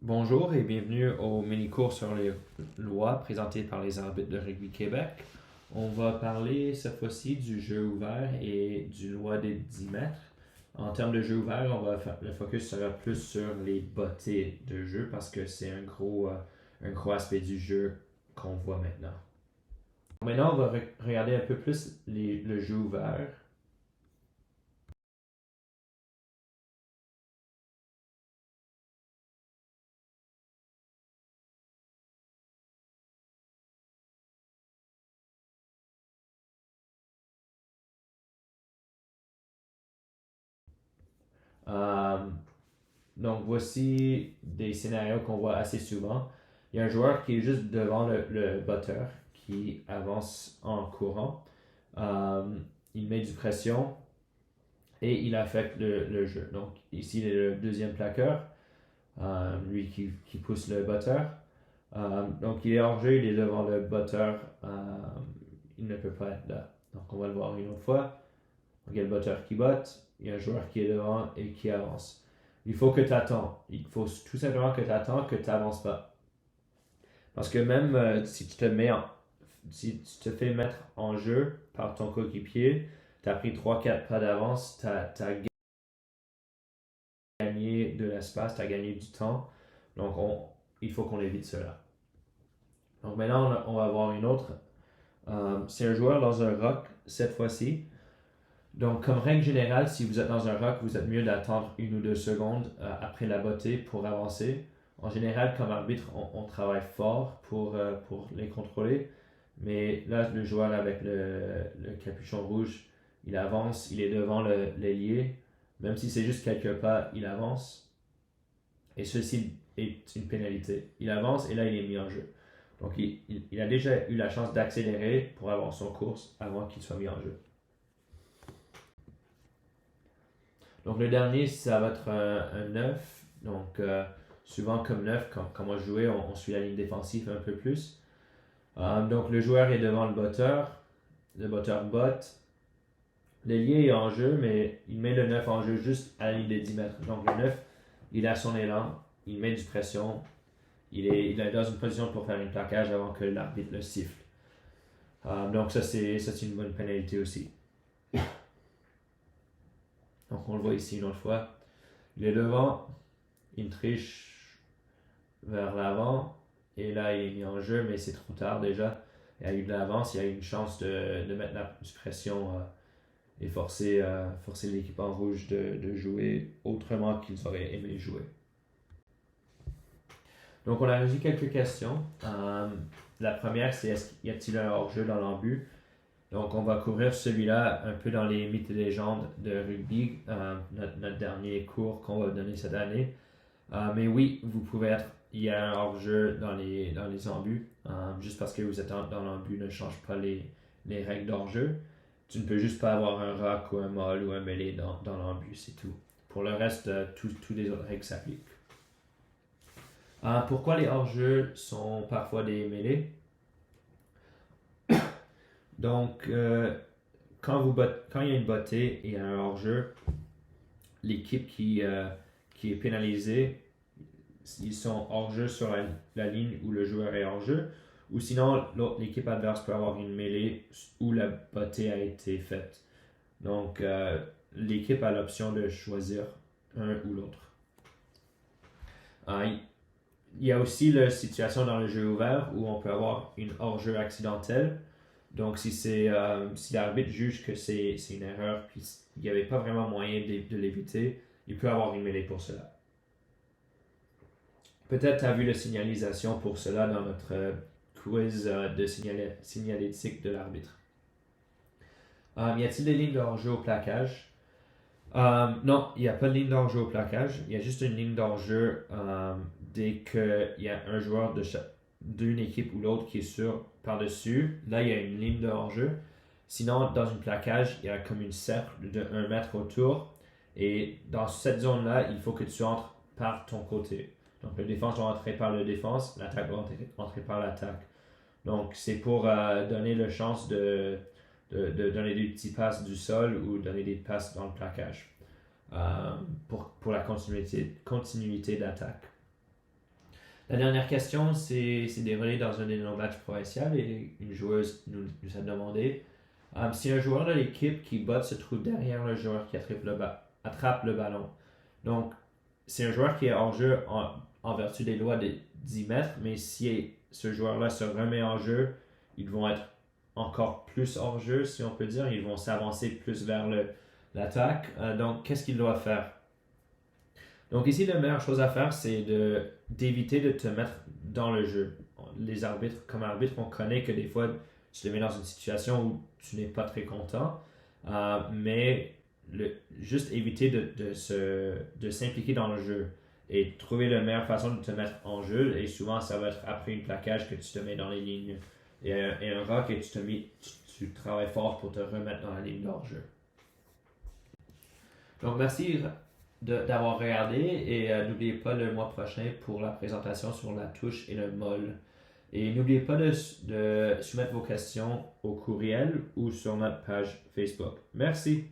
Bonjour et bienvenue au mini-cours sur les lois présenté par les arbitres de Rugby Québec. On va parler cette fois-ci du jeu ouvert et du loi des 10 mètres. En termes de jeu ouvert, le focus sera plus sur les bottées de jeu parce que c'est un gros aspect du jeu qu'on voit maintenant. Maintenant, on va regarder un peu plus le jeu ouvert. Euh, Donc voici des scénarios qu'on voit assez souvent. Il y a un joueur qui est juste devant le botteur qui avance en courant. Euh, il met du pression et il affecte le jeu. Donc ici, il est le deuxième plaqueur, lui qui pousse le botteur. Donc il est hors jeu, il est devant le botteur. Il ne peut pas être là. Donc on va le voir une autre fois. Donc il y a le botteur qui botte, il y a un joueur qui est devant et qui avance. Il faut que tu attends. Il faut tout simplement que tu attends, que tu n'avances pas. Parce que même si tu te fais mettre en jeu par ton coéquipier, tu as pris trois quatre pas d'avance, tu as gagné de l'espace, tu as gagné du temps. Donc il faut qu'on évite cela. Donc maintenant, on va voir une autre. C'est un joueur dans un rock cette fois-ci. Donc, comme règle générale, si vous êtes dans un rock, vous êtes mieux d'attendre 1 ou 2 secondes après la bottée pour avancer. En général, comme arbitre, on travaille fort pour les contrôler. Mais là, le joueur avec le capuchon rouge, il avance, il est devant l'ailier. Même si c'est juste quelques pas, il avance. Et ceci est une pénalité. Il avance et là, il est mis en jeu. Donc, il a déjà eu la chance d'accélérer pour avoir son course avant qu'il soit mis en jeu. Donc le dernier, ça va être un 9. Donc souvent comme 9, quand moi je jouais, on suit la ligne défensive un peu plus. Donc le joueur est devant le botteur botte. L'ailier est en jeu, mais il met le 9 en jeu juste à la ligne des 10 mètres. Donc le 9, il a son élan, il met du pression, il est dans une position pour faire une plaquage avant que l'arbitre le siffle. Donc ça c'est une bonne pénalité aussi. Donc on le voit ici une autre fois. Il est devant, il triche vers l'avant. Et là, il est mis en jeu, mais c'est trop tard déjà. Il y a eu de l'avance, il y a eu une chance de mettre la pression et forcer l'équipe en rouge de jouer autrement qu'ils auraient aimé jouer. Donc, on a reçu quelques questions. La première, c'est y a-t-il un hors-jeu dans l'embut? Donc, on va couvrir celui-là un peu dans les mythes et légendes de rugby, notre dernier cours qu'on va donner cette année. Mais oui, il y a un hors-jeu dans les embus. Juste parce que vous êtes dans l'embut ne change pas les règles d'hors-jeu. Tu ne peux juste pas avoir un rock ou un molle ou un mêlé dans l'embut, c'est tout. Pour le reste, tous les autres règles s'appliquent. Pourquoi les hors-jeux sont parfois des mêlées? Donc, quand il y a une bottée et un hors-jeu, l'équipe qui est pénalisée, ils sont hors-jeu sur la ligne où le joueur est hors-jeu, ou sinon l'équipe adverse peut avoir une mêlée où la bottée a été faite. Donc l'équipe a l'option de choisir un ou l'autre. Il y a aussi la situation dans le jeu ouvert où on peut avoir une hors-jeu accidentelle. Donc si l'arbitre juge que c'est une erreur puis il n'y avait pas vraiment moyen de l'éviter, il peut avoir une mêlée pour cela. Peut-être tu as vu la signalisation pour cela dans notre quiz de signalétique de l'arbitre. Y a-t-il des lignes de hors-jeu au plaquage? Non, il n'y a pas de ligne d'hors-jeu au plaquage. Il y a juste une ligne d'hors-jeu dès qu'il y a un joueur d'une équipe ou l'autre qui est sur par-dessus. Là, il y a une ligne de hors-jeu. Sinon, dans une plaquage, il y a comme une cercle de 1 mètre autour. Et dans cette zone-là, il faut que tu entres par ton côté. Donc, le défense doit entrer par le défense, l'attaque doit entrer par l'attaque. Donc, c'est pour donner la chance de donner des petits passes du sol ou donner des passes dans le plaquage pour la continuité d'attaque. La dernière question, c'est déroulé dans un de nos matchs provinciaux et une joueuse nous a demandé si un joueur de l'équipe qui botte se trouve derrière le joueur qui attrape le ballon. Donc, c'est un joueur qui est hors jeu en vertu des lois de 10 mètres, mais si ce joueur-là se remet en jeu, ils vont être encore plus hors jeu, si on peut dire. Ils vont s'avancer plus vers l'attaque. Donc, qu'est-ce qu'ils doivent faire? Donc ici, la meilleure chose à faire, c'est d'éviter de te mettre dans le jeu. Les arbitres, comme arbitre, on connaît que des fois, tu te mets dans une situation où tu n'es pas très content, mais juste éviter de s'impliquer dans le jeu et trouver la meilleure façon de te mettre en jeu. Et souvent, ça va être après une plaquage que tu te mets dans les lignes et un rock et tu travailles fort pour te remettre dans la ligne d'hors-jeu. Donc, merci d'avoir regardé et n'oubliez pas le mois prochain pour la présentation sur la touche et le molle. Et n'oubliez pas de soumettre vos questions au courriel ou sur notre page Facebook. Merci.